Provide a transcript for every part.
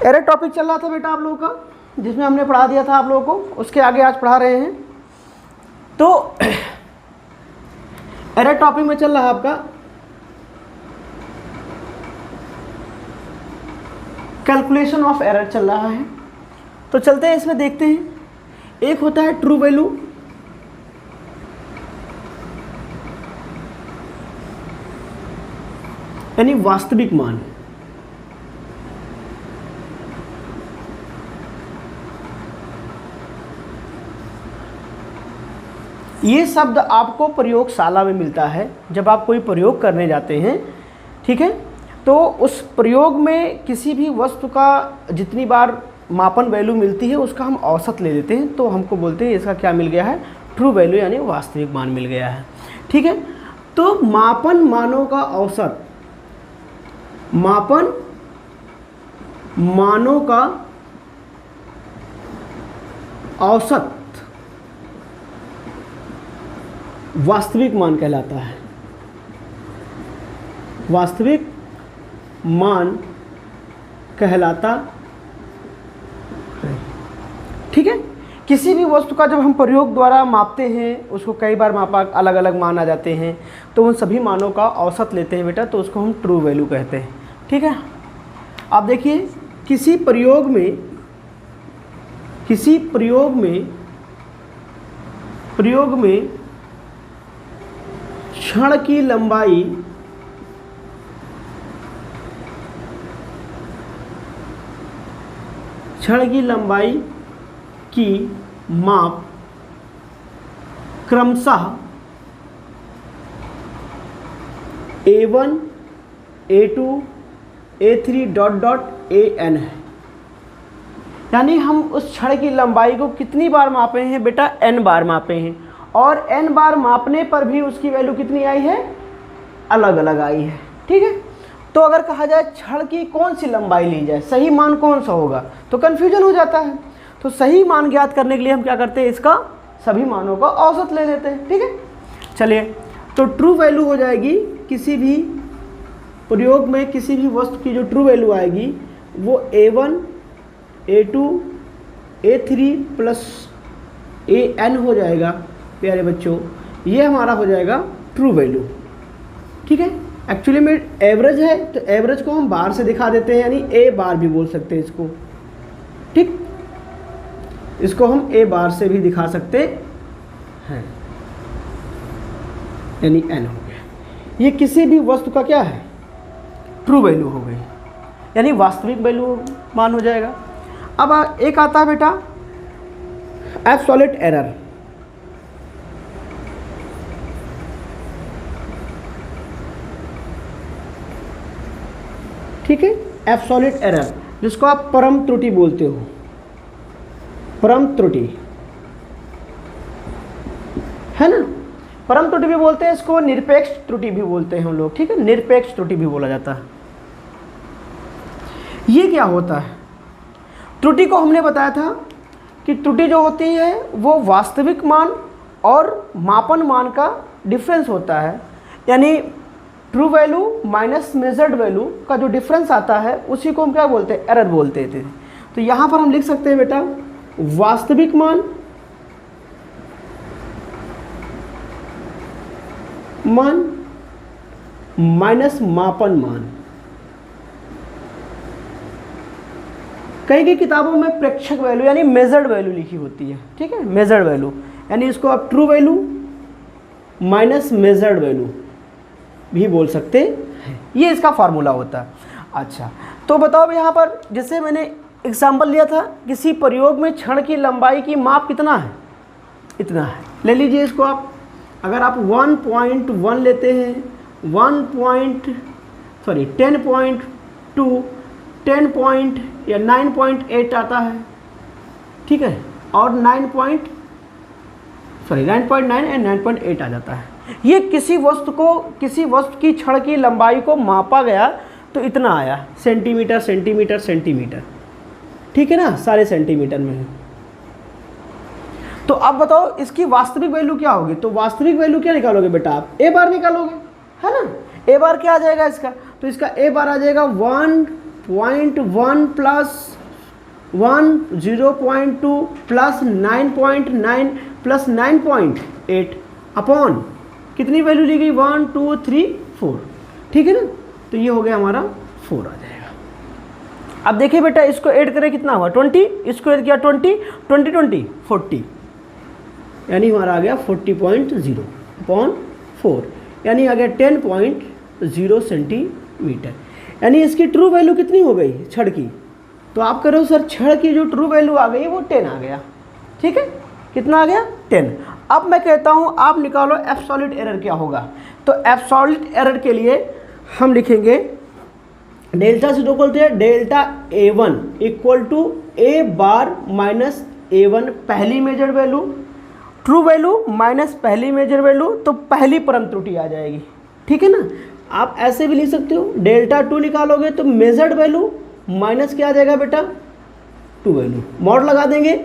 Error topic चल रहा था बेटा आप लोगों का, जिसमें हमने पढ़ा दिया था आप लोगों को, उसके आगे आज पढ़ा रहे हैं। तो एरर टॉपिक में चल रहा है आपका कैलकुलेशन ऑफ एरर चल रहा है। तो चलते हैं इसमें देखते हैं। एक होता है ट्रू वैल्यू, यानी वास्तविक मान। ये शब्द आपको प्रयोगशाला में मिलता है, जब आप कोई प्रयोग करने जाते हैं, ठीक है। तो उस प्रयोग में किसी भी वस्तु का जितनी बार मापन वैल्यू मिलती है उसका हम औसत ले लेते हैं, तो हमको बोलते हैं इसका क्या मिल गया है, ट्रू वैल्यू यानी वास्तविक मान मिल गया है, ठीक है। तो मापन मानों का औसत, मापन मानों का औसत वास्तविक मान कहलाता है। वास्तविक मान कहलाता है, ठीक है। किसी भी वस्तु का जब हम प्रयोग द्वारा मापते हैं, उसको कई बार मापा अलग अलग मान आ जाते हैं, तो उन सभी मानों का औसत लेते हैं बेटा, तो उसको हम ट्रू वैल्यू कहते हैं, ठीक है। अब देखिए किसी प्रयोग में क्षण की लंबाई की माप क्रमशः A1, A2, A3 dot dot AN है। यानी हम उस क्षण की लंबाई को कितनी बार मापे हैं बेटा, n बार मापे हैं, और n बार मापने पर भी उसकी वैल्यू कितनी आई है, अलग अलग आई है, ठीक है। तो अगर कहा जाए क्षण की कौन सी लंबाई ली जाए, सही मान कौन सा होगा, तो कन्फ्यूजन हो जाता है। तो सही मान ज्ञात करने के लिए हम क्या करते हैं, इसका सभी मानों का औसत ले लेते हैं, ठीक है। चलिए, तो ट्रू वैल्यू हो जाएगी किसी भी प्रयोग में किसी भी वस्तु की जो ट्रू वैल्यू आएगी वो A1, A2, A3 plus AN हो जाएगा प्यारे बच्चों। ये हमारा हो जाएगा ट्रू वैल्यू, ठीक है। एक्चुअली में एवरेज है, तो एवरेज को हम बार से दिखा देते हैं, यानी A बार भी बोल सकते हैं इसको, ठीक। इसको हम A बार से भी दिखा सकते हैं, यानी N हो गया। ये किसी भी वस्तु का क्या है, ट्रू वैल्यू हो गई, यानी वास्तविक वैल्यू मान हो जाएगा। अब एक आता है बेटा एब्सोल्यूट एरर। ठीक है, एब्सोल्यूट एरर, जिसको आप परम त्रुटि बोलते हो, परम त्रुटि है ना, परम त्रुटि भी बोलते हैं इसको, निरपेक्ष त्रुटि भी बोलते हैं हम लोग, ठीक है, निरपेक्ष त्रुटि भी बोला जाता है। ये क्या होता है, त्रुटि को हमने बताया था कि त्रुटि जो होती है वो वास्तविक मान और मापन मान का डिफरेंस होता है, यानी true value minus measured value का जो डिफरेंस आता है उसी को हम क्या बोलते हैं, एरर बोलते थे। तो यहाँ पर हम लिख सकते हैं बेटा वास्तविक मान माइनस मापन मान। कई किताबों में प्रेक्षक वैल्यू यानी मेजर्ड वैल्यू लिखी होती है, ठीक है, मेजर्ड वैल्यू, यानी इसको आप true value minus measured value भी बोल सकते हैं, ये इसका फार्मूला होता है। अच्छा, तो बताओ यहाँ पर जैसे मैंने एग्जाम्पल लिया था, किसी प्रयोग में क्षण की लंबाई की माप कितना है, इतना है। ले लीजिए इसको आप, अगर आप 1.1 लेते हैं, 10.2, 10 या 9.8 आता है, ठीक है, और 9.9 एंड 9.8 आ जाता है। ये किसी वस्तु की क्षण की लंबाई को मापा गया तो इतना आया, सेंटीमीटर सेंटीमीटर सेंटीमीटर, ठीक है ना, सारे सेंटीमीटर में है। तो अब बताओ इसकी वास्तविक वैल्यू क्या होगी, तो वास्तविक वैल्यू क्या निकालोगे बेटा आप, A बार निकालोगे, है ना। A बार क्या आ जाएगा इसका, तो इसका A बार आ जाएगा 0.1 प्लस 1, 0.2 प्लस 9.9 प्लस 9.8 अपॉन कितनी वैल्यू ली गई 1 2 3 4, ठीक है ना। तो ये हो गया हमारा 4 आ जाएगा। अब देखिए बेटा इसको ऐड करें कितना हुआ 20, इसको ऐड किया 20 20 20 40, यानी हमारा आ गया 40.0 अपॉन 4, यानी आ गया 10.0 सेंटीमीटर। यानी इसकी ट्रू वैल्यू कितनी हो गई छड़ की, तो आप कह रहे हो सर छड़ की जो ट्रू वैल्यू आ गई वो 10 आ गया, ठीक है। कितना आ गया 10। अब मैं कहता हूँ आप निकालो एब्सोल्यूट एरर क्या होगा। तो एब्सोल्यूट एरर के लिए हम लिखेंगे डेल्टा से इक्वल है delta A1 equal to A bar minus A1 पहली measure value, true value minus पहली मेजर वैल्यू, तो पहली परम त्रुटि आ जाएगी, ठीक है ना। आप ऐसे भी लिख सकते हो डेल्टा 2 निकालोगे तो मेजर्ड वैल्यू माइनस क्या आ जाएगा बेटा 2 वैल्यू, मॉड लगा देंगे।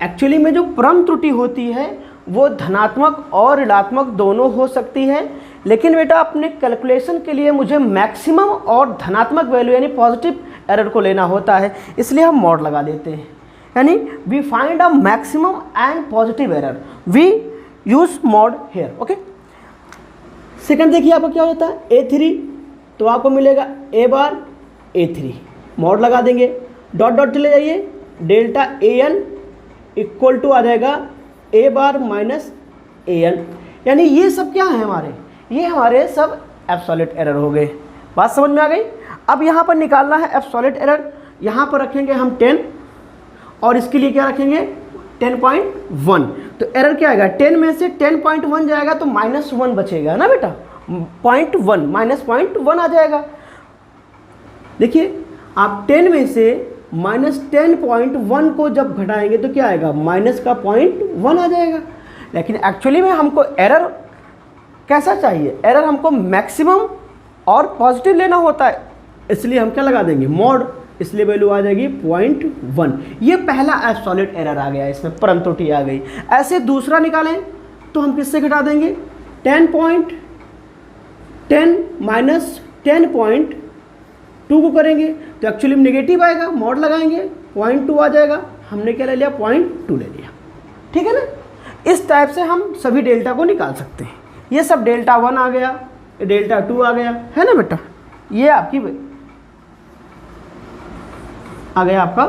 एक्चुअली में जो परम त्रुटि होती है वो धनात्मक और ऋणात्मक दोनों हो सकती है, लेकिन बेटा अपने कैलकुलेशन के लिए मुझे मैक्सिमम और धनात्मक वैल्यू यानी पॉजिटिव एरर को लेना होता है, इसलिए हम मॉड लगा देते हैं। यानी we find a maximum and positive error, we use mod here, okay. Second देखिए आपको क्या होता है A3, तो आपको मिलेगा A बार A3, मॉड लगा देंगे, डॉट डॉट चले जाइए, डेल्टा AN इक्वल टू आ जाएगा A बार माइनस AN, यानी ये सब क्या है हमारे, ये हमारे सब एब्सोल्यूट एरर हो गए। बात समझ में आ गई। अब यहाँ पर निकालना है एब्सोल्यूट एरर, यहाँ पर रखेंगे हम 10 और इसके लिए क्या रखेंगे 10.1, तो एरर क्या आएगा 10 में से 10.1 जाएगा तो -1 बचेगा ना बेटा, 0.1 माइनस 0.1 आ जाएगा। देखिए आप 10 में से -10.1 को जब घटाएंगे तो क्या आएगा माइनस का 0.1 आ जाएगा। लेकिन एक्चुअली में हमको एरर कैसा चाहिए, एरर हमको मैक्सिमम और पॉजिटिव लेना होता है, इसलिए हम क्या लगा देंगे मॉड, इसलिए वैल्यू आ जाएगी 0.1। ये पहला एब्सोल्यूट एरर आ गया, इसमें परम त्रुटि आ गई। ऐसे दूसरा निकालें तो हम किससे घटा देंगे 10.10 माइनस 10.2 को करेंगे तो एक्चुअली में नेगेटिव आएगा, मॉड लगाएंगे 0.2 आ जाएगा, हमने क्या ले लिया 0.2 ले लिया, ठीक है ना। इस टाइप से हम सभी डेल्टा को निकाल सकते हैं। ये सब डेल्टा 1 आ गया, डेल्टा 2 आ गया, है ना बेटा। ये आपकी आ गया आपका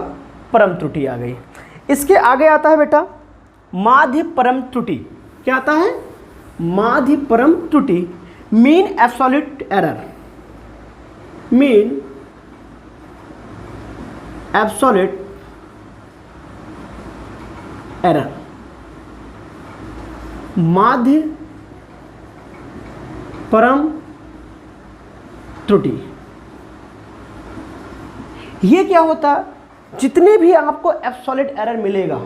परम त्रुटि आ गई। इसके आगे आता है बेटा माध्य परम त्रुटि। क्या आता है माध्य परम त्रुटि, mean absolute error, mean absolute error, माध्य परम त्रुटि। ये क्या होता है, जितने भी आपको एब्सोल्यूट एरर मिलेगा,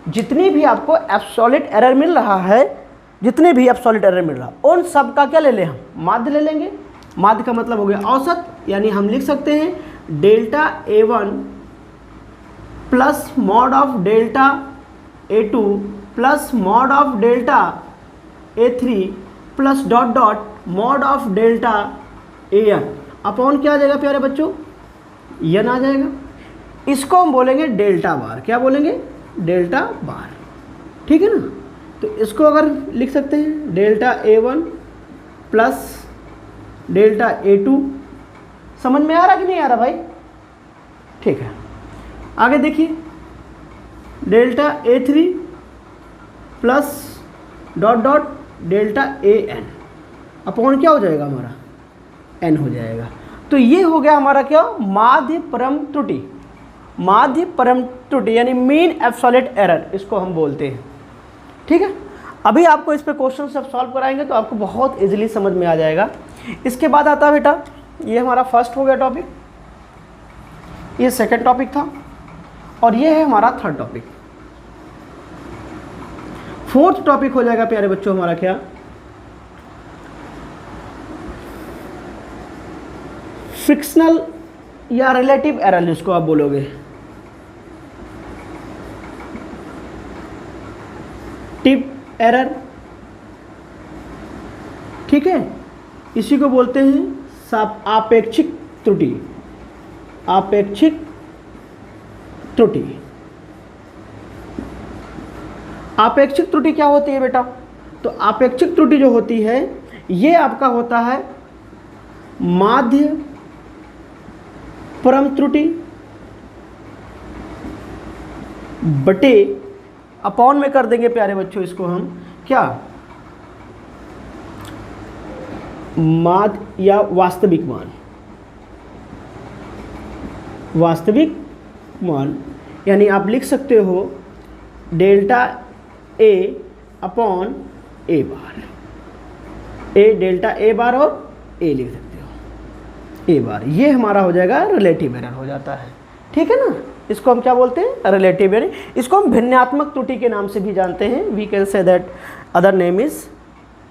जितनी भी आपको एब्सोल्यूट एरर मिल रहा है, जितने भी एब्सोल्यूट एरर मिल रहा है उन सब का क्या ले लें हम माध्य ले लेंगे। माध्य का मतलब हो गया औसत, यानी हम लिख सकते हैं delta A1 plus mod of delta A2 plus mod of delta A3 plus dot dot mod of delta AN upon क्या आ जाएगा प्यारे बच्चों n आ जाएगा। इसको हम बोलेंगे डेल्टा बार, क्या बोलेंगे डेल्टा बार, ठीक है ना। तो इसको अगर लिख सकते हैं delta A1 plus delta A2, समझ में आ रहा कि नहीं आ रहा भाई, ठीक है। आगे देखिए delta A3 plus dot dot delta AN upon क्या हो जाएगा हमारा n हो जाएगा। तो ये हो गया हमारा क्या माध्य परम त्रुटि, माध्य परम त्रुटि यानी मीन एब्सोल्यूट एरर इसको हम बोलते हैं, ठीक है। अभी आपको इस पे क्वेश्चन सब सॉल्व कराएंगे तो आपको बहुत इजीली समझ में आ जाएगा। इसके बाद आता है बेटा, ये हमारा फर्स्ट हो गया टॉपिक, ये सेकंड टॉपिक था और ये है हमारा थर्ड टॉपिक। फोर्थ टॉपिक हो जाएगा प्यारे बच्चों हमारा क्या फ्रिक्शनल या रिलेटिव एरर जिसको आप बोलोगे, टिप एरर, ठीक है। इसी को बोलते हैं आपेक्षिक त्रुटि, आपेक्षिक त्रुटि। आपेक्षिक त्रुटि क्या होती है बेटा? तो आपेक्षिक त्रुटि जो होती है ये आपका होता है माध्य परम त्रुटि बटे, अपॉन में कर देंगे प्यारे बच्चों इसको हम क्या, माध्य या वास्तविक मान, वास्तविक मान, यानी आप लिख सकते हो delta A upon A bar, A delta A बार और ए लिख सकते हो ए बार। ये हमारा हो जाएगा रिलेटिव एरर हो जाता है, ठीक है ना। इसको हम क्या बोलते हैं? Relative error. इसको हम भिन्नात्मक त्रुटि के नाम से भी जानते हैं, we can say that other name is,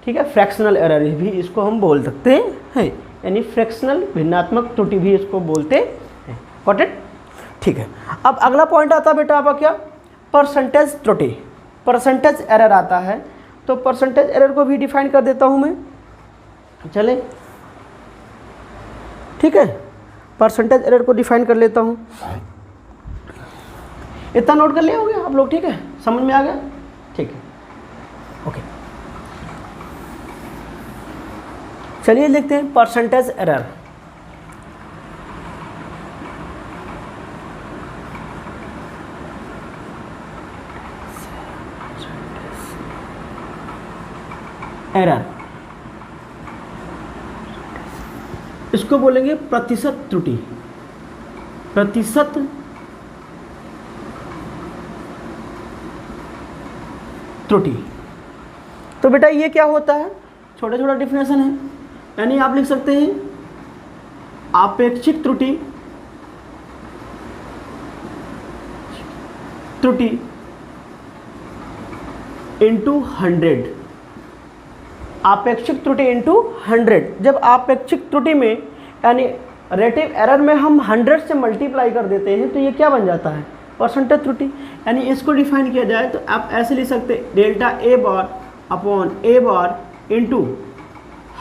ठीक है, फ्रैक्शनल एरर भी इसको हम बोल सकते हैं, यानी फ्रैक्शनल भिन्नात्मक त्रुटि भी इसको बोलते हैं। Got it? ठीक है। अब अगला पॉइंट आता है बेटा आपका क्या, परसेंटेज त्रुटि, परसेंटेज एरर आता है। तो परसेंटेज एरर को भी डिफाइन कर देता हूं मैं, चले, ठीक है। परसेंटेज एरर को डिफाइन कर लेता हूं, इतना नोट कर लिया होगे आप लोग, ठीक है, समझ में आ गया, ठीक है, ओके। चलिए लिखते हैं परसेंटेज एरर। एरर इसको बोलेंगे प्रतिशत त्रुटि, प्रतिशत त्रुटि। तो बेटा ये क्या होता है, छोटा छोटा डिफिनेशन है, यानी आप लिख सकते हैं आपेक्षिक त्रुटि, त्रुटि इंटू 100, आपेक्षिक त्रुटि इंटू 100। जब आपेक्षिक त्रुटि में यानी रिलेटिव एरर में हम 100 से मल्टीप्लाई कर देते हैं तो ये क्या बन जाता है, परसेंटेज त्रुटि। यानी इसको डिफाइन किया जाए तो आप ऐसे लिख सकते हैं delta A bar upon A bar into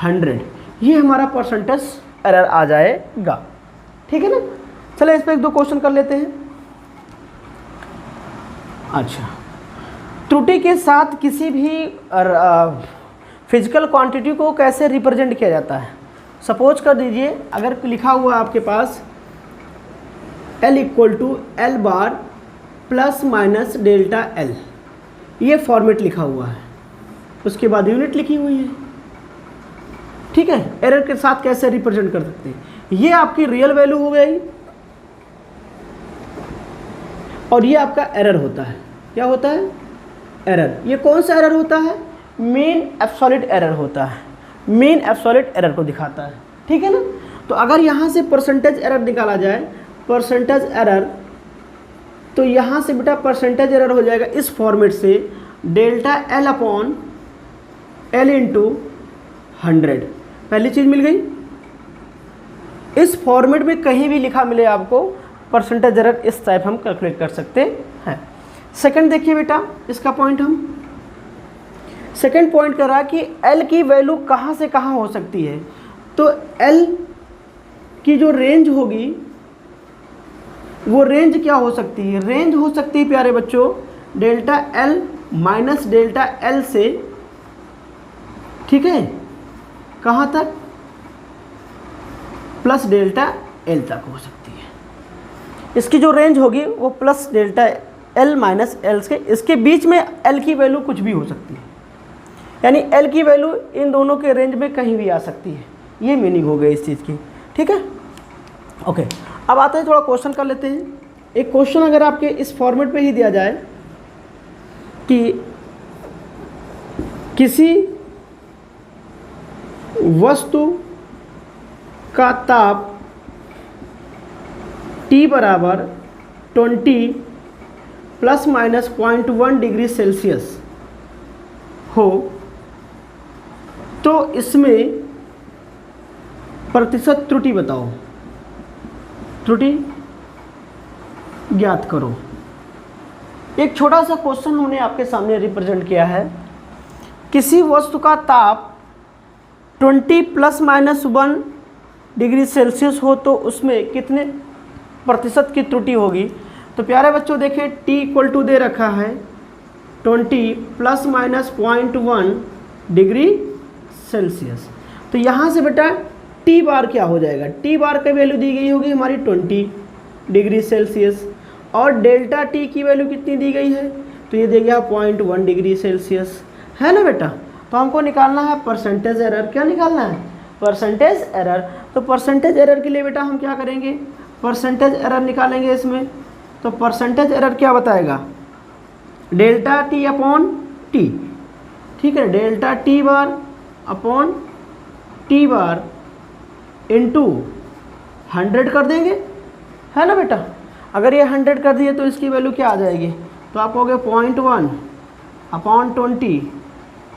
100, ये हमारा परसेंटेज एरर आ जाएगा, ठीक है ना। चलो इस पर एक दो क्वेश्चन कर लेते हैं। अच्छा, त्रुटि के साथ किसी भी फिजिकल क्वांटिटी को कैसे रिप्रेजेंट किया जाता है। सपोज कर दीजिए अगर लिखा हुआ है आपके पास L equal to L bar plus minus delta L, ये फॉर्मेट लिखा हुआ है, उसके बाद यूनिट लिखी हुई है, ठीक है। एरर के साथ कैसे रिप्रेजेंट कर सकते हैं, ये आपकी रियल वैल्यू हो गई और ये आपका एरर होता है। क्या होता है? एरर। ये कौन सा एरर होता है? मीन एब्सोल्यूट एरर होता है, मीन एब्सोल्यूट एरर को दिखाता है, ठीक है ना। तो अगर यहाँ से परसेंटेज एरर निकाला जाए, परसेंटेज एरर, तो यहाँ से बेटा परसेंटेज एरर हो जाएगा इस फॉर्मेट से delta L upon L into 100। पहली चीज़ मिल गई। इस फॉर्मेट में कहीं भी लिखा मिले आपको परसेंटेज एरर, इस टाइप हम कैलकुलेट कर सकते हैं। सेकंड देखिए बेटा, इसका पॉइंट हम सेकंड पॉइंट कर रहा है कि L की वैल्यू कहाँ से कहाँ हो सकती है। तो L की जो रेंज होगी वो रेंज क्या हो सकती है, रेंज हो सकती है प्यारे बच्चों delta L minus delta L से, ठीक है, कहाँ तक, प्लस डेल्टा L तक हो सकती है। इसकी जो रेंज होगी वो plus delta L minus L के, इसके बीच में L की वैल्यू कुछ भी हो सकती है, यानी L की वैल्यू इन दोनों के रेंज में कहीं भी आ सकती है। ये मीनिंग हो गई इस चीज़ की, ठीक है, ओके। अब आते हैं थोड़ा क्वेश्चन कर लेते हैं। एक क्वेश्चन अगर आपके इस फॉर्मेट पे ही दिया जाए कि किसी वस्तु का ताप T बराबर 20 प्लस माइनस 0.1 डिग्री सेल्सियस हो तो इसमें प्रतिशत त्रुटि बताओ, त्रुटि ज्ञात करो। एक छोटा सा क्वेश्चन हमने आपके सामने रिप्रेजेंट किया है। किसी वस्तु का ताप 20 प्लस माइनस 1 डिग्री सेल्सियस हो तो उसमें कितने प्रतिशत की त्रुटि होगी। तो प्यारे बच्चों देखें t इक्वल टू दे रखा है 20 प्लस माइनस 0.1 डिग्री सेल्सियस। तो यहाँ से बेटा t बार क्या हो जाएगा, t बार की वैल्यू दी गई होगी हमारी 20 डिग्री सेल्सियस और डेल्टा t की वैल्यू कितनी दी गई है, तो ये दे गया 0.1 डिग्री सेल्सियस, है ना बेटा। तो हमको निकालना है परसेंटेज एरर। क्या निकालना है, परसेंटेज एरर। तो परसेंटेज एरर के लिए बेटा हम क्या करेंगे, परसेंटेज एरर निकालेंगे इसमें। तो परसेंटेज एरर क्या बताएगा, डेल्टा टी अपॉन टी, ठीक है, delta T bar upon T bar into 100 कर देंगे, है ना बेटा। अगर ये 100 कर दिए तो इसकी वैल्यू क्या आ जाएगी, तो आप कहोगे 0.1 अपॉन 20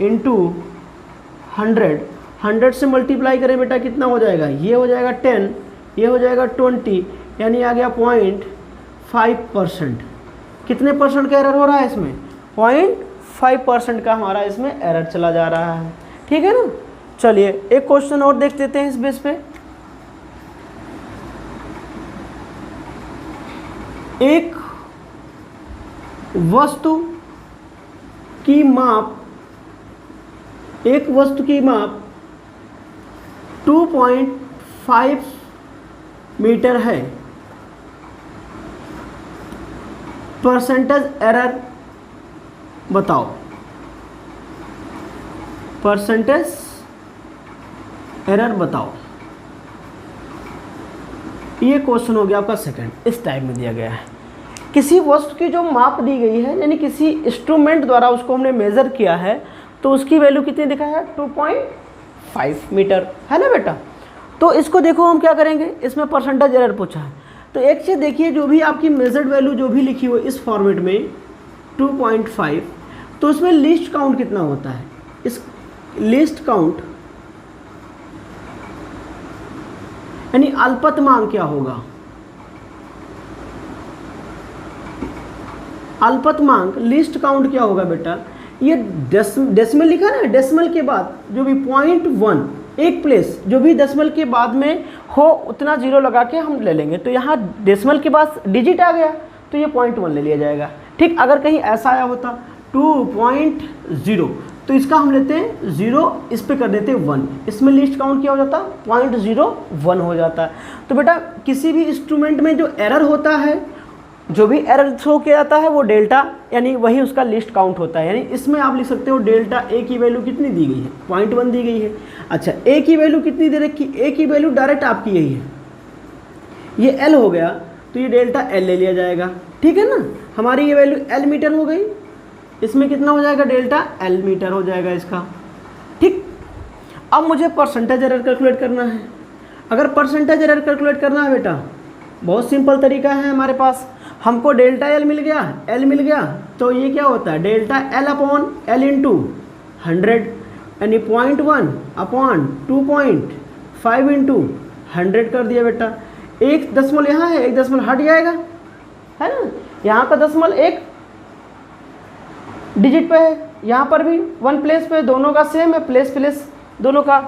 इंटू 100 से मल्टीप्लाई करें बेटा कितना हो जाएगा, ये हो जाएगा 10, ये हो जाएगा 20, यानी आ गया 0.5%। कितने परसेंट का एरर हो रहा है इसमें, 0.5% का हमारा इसमें एरर चला जा रहा है, ठीक है ना। चलिए एक क्वेश्चन और देख लेते हैं इस बेस पे। एक वस्तु की माप 2.5 मीटर है, परसेंटेज एरर बताओ, परसेंटेज एरर बताओ। ये क्वेश्चन हो गया आपका सेकंड, इस टाइप में दिया गया है। किसी वस्तु की जो माप दी गई है, यानी किसी इंस्ट्रूमेंट द्वारा उसको हमने मेज़र किया है, तो उसकी वैल्यू कितनी दिखा है, 2.5 मीटर, है ना बेटा। तो इसको देखो हम क्या करेंगे, इसमें परसेंटेज एरर पूछा है। तो एक चीज़ देखिए, जो भी आपकी मेजर्ड वैल्यू जो भी लिखी हो इस फॉर्मेट में 2.5, तो उसमें लीस्ट काउंट कितना होता है, इस लीस्ट काउंट यानी अल्पतमांक क्या होगा, अल्पतमांक लीस्ट काउंट क्या होगा बेटा। ये डेसिमल लिखा ना, डेसिमल के बाद जो भी 0.1 एक प्लेस जो भी डेसिमल के बाद में हो उतना जीरो लगा के हम ले लेंगे। तो यहाँ डेसिमल के बाद डिजिट आ गया तो ये 0.1 ले लिया जाएगा, ठीक। अगर कहीं ऐसा आया होता 2.0 तो इसका हम लेते हैं 0, इस पे कर देते हैं 1, इसमें लिस्ट काउंट क्या हो जाता, 0.01 हो जाता है। तो बेटा किसी भी इंस्ट्रूमेंट में जो एरर होता है, जो भी एरर शो किया जाता है वो डेल्टा यानी वही उसका लिस्ट काउंट होता है। यानी इसमें आप लिख सकते हो डेल्टा ए की वैल्यू कितनी दी गई है, 0.1 दी गई है। अच्छा ए की वैल्यू कितनी दे रखी, ए की वैल्यू डायरेक्ट आपकी यही है, ये एल हो गया तो ये डेल्टा एल ले लिया जाएगा, ठीक है ना। हमारी ये वैल्यू एल मीटर हो गई, इसमें कितना हो जाएगा, डेल्टा एल मीटर हो जाएगा इसका, ठीक। अब मुझे परसेंटेज एरर कैलकुलेट करना है। अगर परसेंटेज एरर कैलकुलेट करना है बेटा, बहुत सिंपल तरीका है हमारे पास। हमको डेल्टा एल मिल गया, एल मिल गया, तो ये क्या होता है, delta L upon L into 100, यानी 0.1 अपॉन 2.5 इंटू 100 कर दिया बेटा। एक दशमल यहाँ है, एक दशमल हट जाएगा, है ना। यहाँ का दशमल एक डिजिट पे है, यहाँ पर भी 1 प्लेस पे, दोनों का सेम है, प्लेस प्लेस दोनों का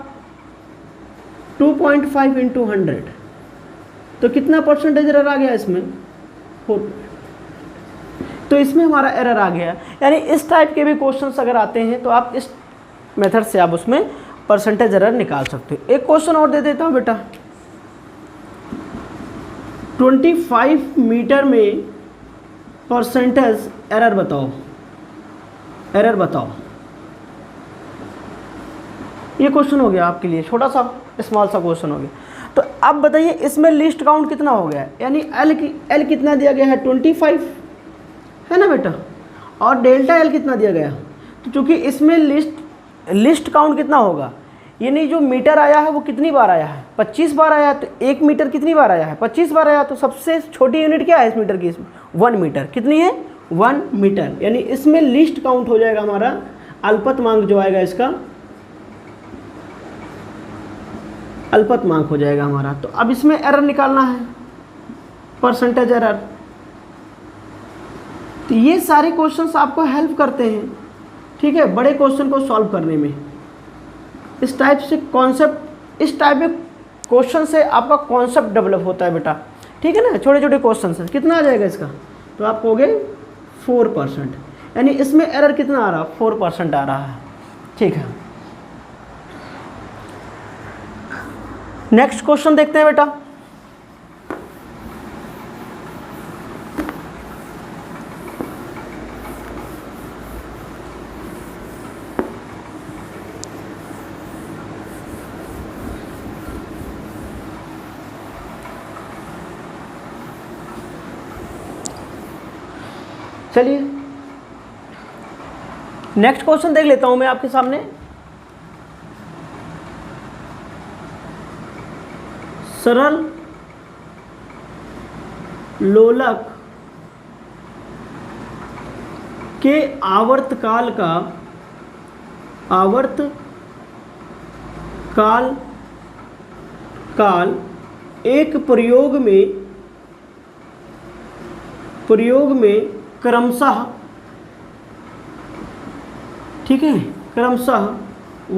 2.5 इंटू 100, तो कितना परसेंटेज एरर आ गया इसमें, 4। तो इसमें हमारा एरर आ गया। यानी इस टाइप के भी क्वेश्चंस अगर आते हैं तो आप इस मेथड से आप उसमें परसेंटेज एरर निकाल सकते हो। एक क्वेश्चन और दे देता हूँ बेटा, 25 मीटर में परसेंटेज एरर बताओ, एरर बताओ। ये क्वेश्चन हो गया आपके लिए, छोटा सा स्मॉल सा क्वेश्चन हो गया। तो अब बताइए इसमें लिस्ट काउंट कितना हो गया, यानी एल कितना दिया गया है, 25, है ना बेटा, और डेल्टा एल कितना दिया गया। तो चूंकि इसमें लिस्ट काउंट कितना होगा, यानी जो मीटर आया है वो कितनी बार आया है, 25 बार आया है। तो 1 मीटर कितनी बार आया है, 25 बार आया। तो सबसे छोटी यूनिट क्या है इस मीटर की, 1 मीटर। कितनी है, 1 मीटर। यानी इसमें लिस्ट काउंट हो जाएगा हमारा, अल्पतमांक जो आएगा इसका अल्पतमांक हो जाएगा हमारा। तो अब इसमें एरर निकालना है, परसेंटेज एरर। तो ये सारे क्वेश्चंस आपको हेल्प करते हैं, ठीक है, बड़े क्वेश्चन को सॉल्व करने में। इस टाइप से कॉन्सेप्ट, इस टाइप में क्वेश्चन से आपका कॉन्सेप्ट डेवलप होता है बेटा, ठीक है ना, छोटे छोटे क्वेश्चन है। कितना आ जाएगा इसका, तो आप कहोगे 4%, यानी इसमें एरर कितना आ रहा है, 4% आ रहा है, ठीक है। नेक्स्ट क्वेश्चन देखते हैं बेटा। चलिए नेक्स्ट क्वेश्चन देख लेता हूं मैं आपके सामने। सरल लोलक के आवर्तकाल का एक प्रयोग में क्रमशः, ठीक है, क्रमशः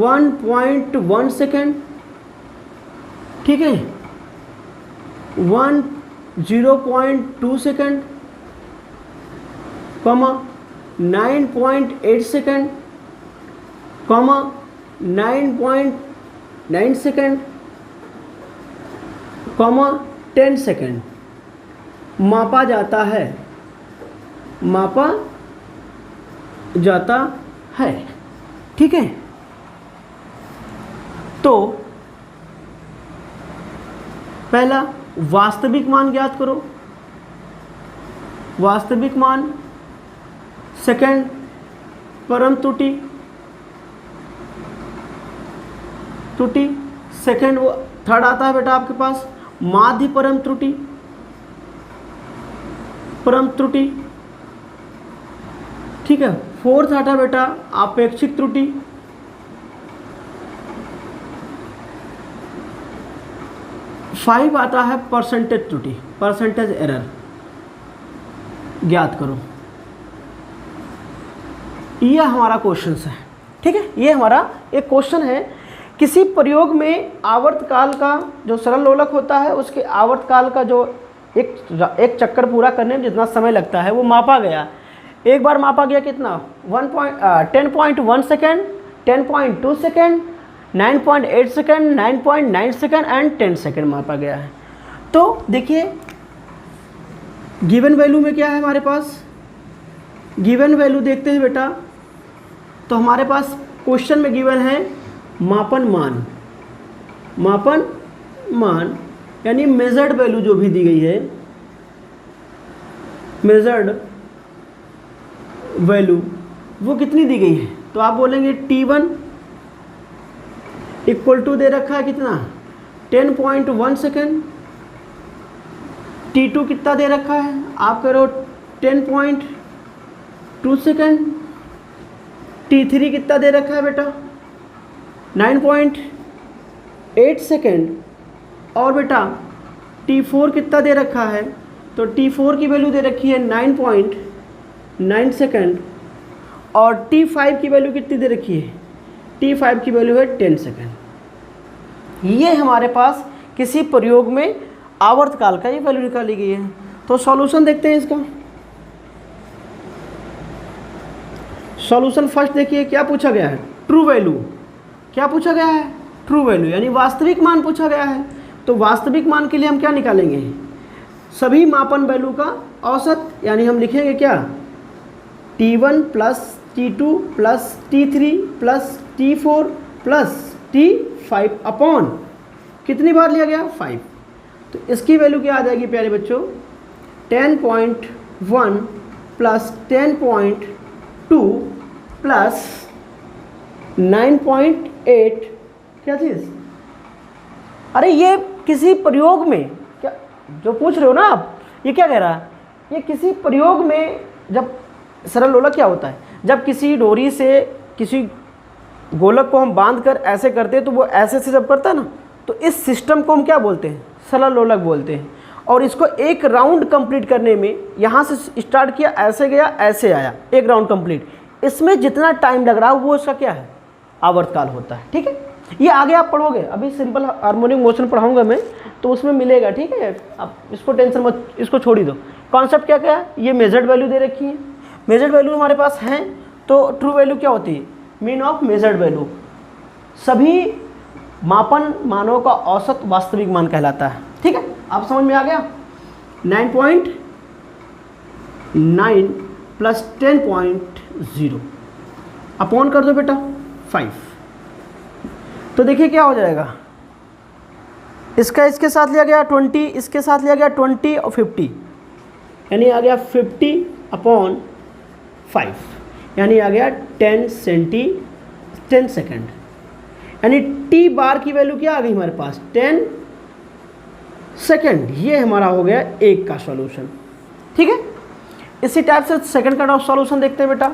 1.1 सेकेंड, ठीक है, 0.2 सेकेंड, 9.8 सेकेंड, 9.9 सेकेंड, 10 सेकेंड मापा जाता है, ठीक है। तो पहला वास्तविक मान ज्ञात करो, वास्तविक मान। सेकंड परम त्रुटि, सेकंड वो थर्ड आता है बेटा आपके पास माध्य परम त्रुटि, ठीक है। फोर्थ आता बेटा आपेक्षिक त्रुटि, फाइव आता है परसेंटेज त्रुटि, परसेंटेज एरर ज्ञात करो। यह हमारा क्वेश्चन है, ठीक है। ये हमारा एक क्वेश्चन है, किसी प्रयोग में आवर्तकाल का जो सरल लोलक होता है उसके आवर्तकाल का जो एक चक्कर पूरा करने में जितना समय लगता है वो मापा गया। एक बार मापा गया कितना 10.1 second, 10.2 second, 9.8 second, 9.9 second and 10 second मापा गया है। तो देखिए गिवन वैल्यू में क्या है हमारे पास, गिवन वैल्यू देखते हैं बेटा। तो हमारे पास क्वेश्चन में गिवन है मापन मान यानी मेजर्ड वैल्यू जो भी दी गई है, मेजर्ड वैल्यू वो कितनी दी गई है। तो आप बोलेंगे T1 इक्वल टू दे रखा है कितना 10.1 सेकेंड, T2 कितना दे रखा है आप कह रहे हो 10.2 सेकेंड, T3 कितना दे रखा है बेटा 9.8 सेकेंड, और बेटा T4 कितना दे रखा है, तो T4 की वैल्यू दे रखी है 9.9 सेकेंड, और T5 की वैल्यू कितनी दे रखी है, T5 की वैल्यू है 10 सेकेंड। ये हमारे पास किसी प्रयोग में आवर्तकाल का ये वैल्यू निकाली गई है। तो सॉल्यूशन देखते हैं इसका। सॉल्यूशन फर्स्ट देखिए क्या पूछा गया है, ट्रू वैल्यू। क्या पूछा गया है, ट्रू वैल्यू यानी वास्तविक मान पूछा गया है। तो वास्तविक मान के लिए हम क्या निकालेंगे, सभी मापन वैल्यू का औसत, यानी हम लिखेंगे क्या T1 plus T2 plus T3 plus T4 plus T5 upon कितनी बार लिया गया 5। तो इसकी वैल्यू क्या आ जाएगी प्यारे बच्चों 10.1 प्लस 10.2 प्लस 9.8 क्या चीज़, अरे ये किसी प्रयोग में क्या जो पूछ रहे हो ना आप, ये क्या कह रहा है, ये किसी प्रयोग में जब सरल लोलक क्या होता है, जब किसी डोरी से किसी गोलक को हम बांध कर ऐसे करते हैं तो वो ऐसे से जब करता है ना, तो इस सिस्टम को हम क्या बोलते हैं, सरल लोलक बोलते हैं। और इसको एक राउंड कंप्लीट करने में यहाँ से स्टार्ट किया, ऐसे गया, ऐसे आया, एक राउंड कंप्लीट, इसमें जितना टाइम लग रहा है वो इसका क्या है, आवर्तकाल होता है। ठीक है, ये आगे आप पढ़ोगे, अभी सिंपल हार्मोनिक मोशन पढ़ाऊंगा मैं तो उसमें मिलेगा, ठीक है। आप इसको टेंशन मत, इसको छोड़ ही दो। कॉन्सेप्ट क्या क्या है, ये मेजर्ड वैल्यू दे रखी है, मेजर्ड वैल्यू हमारे पास हैं, तो ट्रू वैल्यू क्या होती है, मीन ऑफ मेजर्ड वैल्यू, सभी मापन मानों का औसत वास्तविक मान कहलाता है, ठीक है। आप समझ में आ गया। 9.9 प्लस 10.0 अपॉन कर दो बेटा 5, तो देखिए क्या हो जाएगा, इसका इसके साथ लिया गया 20, इसके साथ लिया गया 20 और 50, यानी आ गया 50 अपॉन 5, यानी आ गया 10 सेकेंड, यानी टी बार की वैल्यू क्या आ गई हमारे पास 10 सेकेंड। ये हमारा हो गया एक का सॉल्यूशन, ठीक है। इसी टाइप से सेकंड का सॉल्यूशन देखते हैं बेटा,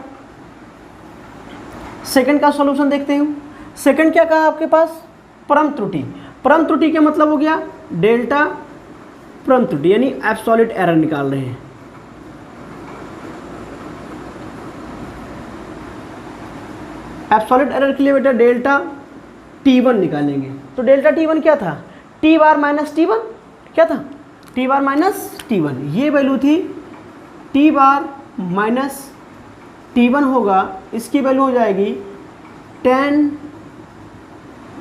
सेकंड का सॉल्यूशन देखते हैं। सेकंड क्या कहा आपके पास, परम त्रुटि, परम त्रुटि का मतलब हो गया डेल्टा परम त्रुटि, यानी एब्सोल्यूट एरर निकाल रहे हैं। एब्सोल्यूट एरर के लिए बेटा डेल्टा T1 निकालेंगे, तो डेल्टा T1 क्या था, टी बार माइनस T1, क्या था टी बार माइनस T1, ये वैल्यू थी टी बार माइनस T1 होगा, इसकी वैल्यू हो जाएगी 10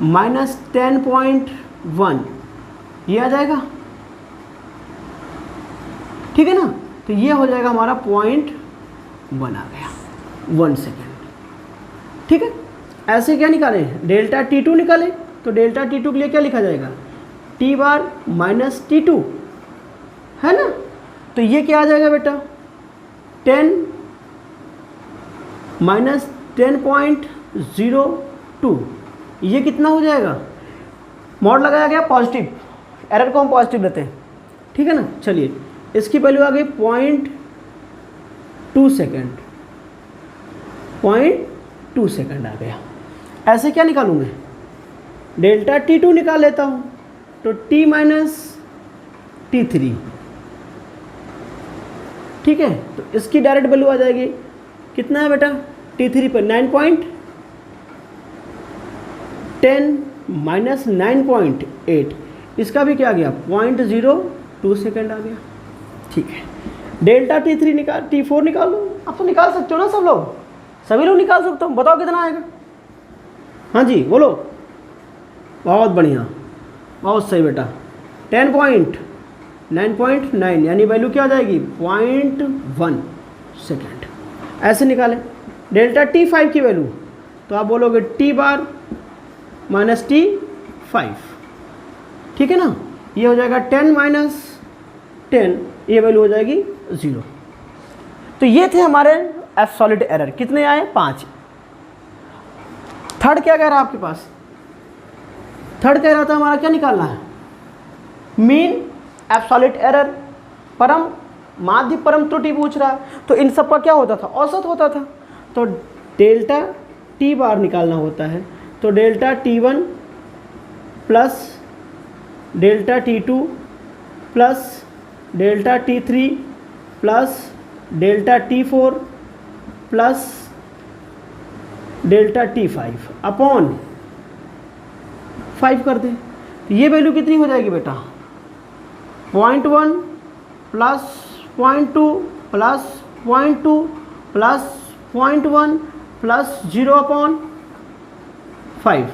माइनस 10.1, ये आ जाएगा, ठीक है ना। तो ये हो जाएगा हमारा 0.1 आ गया 1 सेकेंड, ठीक है। ऐसे क्या निकालें, डेल्टा T2 निकालें, तो डेल्टा T2 के लिए क्या लिखा जाएगा, टी बार माइनस T2, है ना। तो ये क्या आ जाएगा बेटा 10 माइनस 10.02, ये कितना हो जाएगा, मॉड लगाया गया पॉजिटिव, एरर को हम पॉजिटिव लेते हैं, ठीक है ना। चलिए इसकी वैल्यू आ गई 0.2 सेकेंड, 0.2 सेकेंड आ गया। ऐसे क्या निकालूँ मैं, डेल्टा T2 निकाल लेता हूँ, तो T माइनस T3, ठीक है। तो इसकी डायरेक्ट वैल्यू आ जाएगी, कितना है बेटा T3 पर 9.10 माइनस 9.8, इसका भी क्या गया 0.02 सेकेंड आ गया, ठीक है। डेल्टा T3 निकाल, T4 निकाल लो, आप तो निकाल सकते हो ना, सब लोग, सभी लोग निकाल सकते हो, बताओ कितना आएगा। हाँ जी बोलो, बहुत बढ़िया, बहुत सही बेटा, 10.9.9, यानी वैल्यू क्या आ जाएगी 0.1 सेकेंड। ऐसे निकालें डेल्टा T5 की वैल्यू, तो आप बोलोगे टी बार माइनस T5, ठीक है ना। ये हो जाएगा 10 माइनस 10, ये वैल्यू हो जाएगी 0। तो ये थे हमारे एब्सोल्यूट एरर, कितने आए 5। थर्ड क्या कह रहा है आपके पास, थर्ड कह रहा था हमारा क्या निकालना है, मीन एब्सोल्यूट एरर, परम माध्य परम त्रुटि पूछ रहा है, तो इन सब का क्या होता था, औसत होता था। तो डेल्टा टी बार निकालना होता है, तो delta T1 plus delta T2 plus delta T3 plus delta T4 plus delta T5 upon 5 कर दें, तो ये वैल्यू कितनी हो जाएगी बेटा 0.1 प्लस 0.2 प्लस 0.2 प्लस 0.1 प्लस 0/5,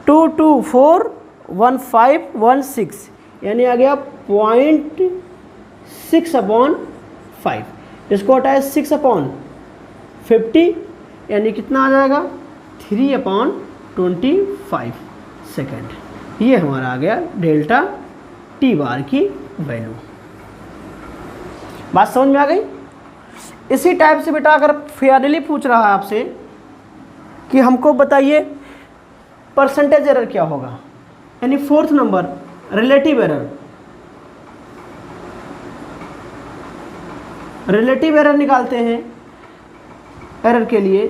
2241516, यानी आ गया 0.6/5, इसको हटाए 6/50, यानी कितना आ जाएगा 3/25 सेकेंड। ये हमारा आ गया डेल्टा टी बार की वैल्यू। बात समझ में आ गई। इसी टाइप से बेटा अगर फेयरली पूछ रहा है आपसे कि हमको बताइए परसेंटेज एरर क्या होगा, यानी fourth number relative error, relative error निकालते हैं एरर के लिए,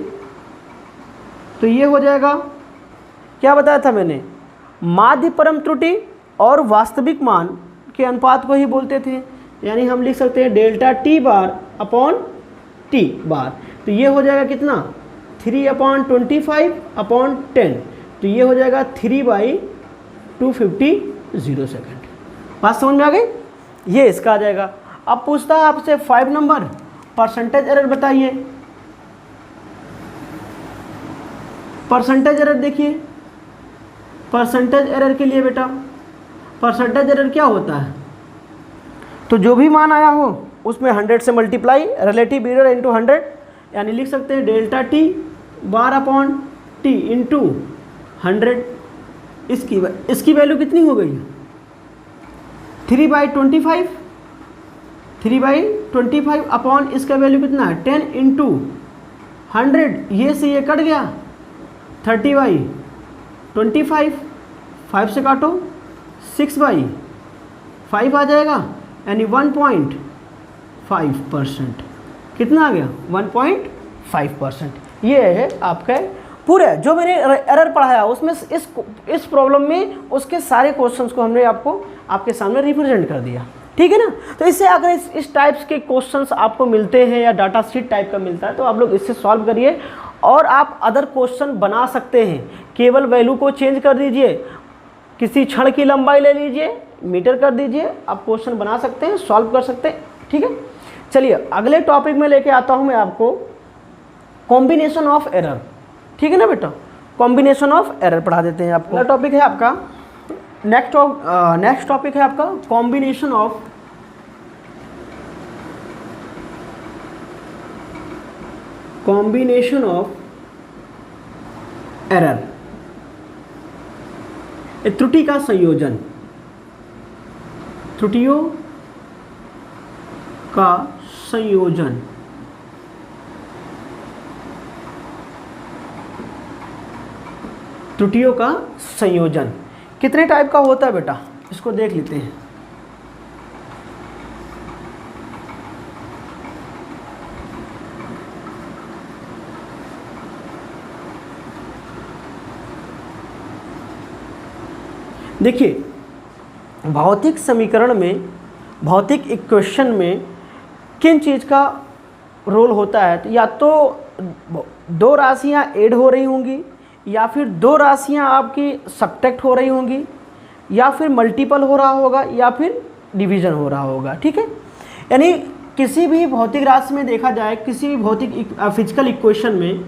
तो ये हो जाएगा, क्या बताया था मैंने, माध्य परम त्रुटि और वास्तविक मान के अनुपात को ही बोलते थे, यानी हम लिख सकते हैं delta T bar upon T bar, तो ये हो जाएगा कितना 3/25/10, तो ये हो जाएगा 3/250 सेकेंड। बात समझ में आ गई? ये इसका आ जाएगा। अब पूछता है आपसे 5 नंबर, परसेंटेज एरर बताइए। परसेंटेज एरर देखिए, परसेंटेज एरर के लिए बेटा परसेंटेज एरर क्या होता है? तो जो भी मान आया हो उसमें 100 से मल्टीप्लाई, रिलेटिव एरर इंटू 100, यानी लिख सकते हैं delta T bar upon T into 100। इसकी वैल्यू कितनी हो गई? 3/25, 3/25 अपॉन इसका वैल्यू कितना है 10 इंटू 100, ये से ये कट गया 30/25, 5 से काटो 6/5 आ जाएगा, यानी 1.5%। कितना आ गया? 1.5%। ये है आपका पूरे जो मैंने एरर पढ़ाया उसमें इस प्रॉब्लम में उसके सारे क्वेश्चंस को हमने आपके सामने रिप्रेजेंट कर दिया। ठीक है ना? तो इससे अगर इस टाइप्स के क्वेश्चंस आपको मिलते हैं या डाटा शीट टाइप का मिलता है तो आप लोग इससे सॉल्व करिए और आप अदर क्वेश्चन बना सकते हैं। केवल वैल्यू को चेंज कर दीजिए, किसी क्षण की लंबाई ले लीजिए, मीटर कर दीजिए, आप क्वेश्चन बना सकते हैं, सॉल्व कर सकते हैं। ठीक है, चलिए अगले टॉपिक में लेके आता हूं मैं आपको कॉम्बिनेशन ऑफ एरर। ठीक है ना बेटा? कॉम्बिनेशन ऑफ एरर पढ़ा देते हैं आपको। अगला टॉपिक है आपका नेक्स्ट टॉपिक है आपका कॉम्बिनेशन ऑफ एरर, त्रुटि का संयोजन, त्रुटियों का संयोजन। त्रुटियों का संयोजन कितने टाइप का होता है बेटा? इसको देख लेते हैं। देखिए, भौतिक समीकरण में, भौतिक इक्वेशन में किन चीज़ का रोल होता है? तो या तो दो राशियां ऐड हो रही होंगी, या फिर दो राशियां आपकी सब्ट्रैक्ट हो रही होंगी, या फिर मल्टीपल हो रहा होगा, या फिर डिवीज़न हो रहा होगा। ठीक है, यानी किसी भी भौतिक राशि में देखा जाए, किसी भी भौतिक फिजिकल इक्वेशन में,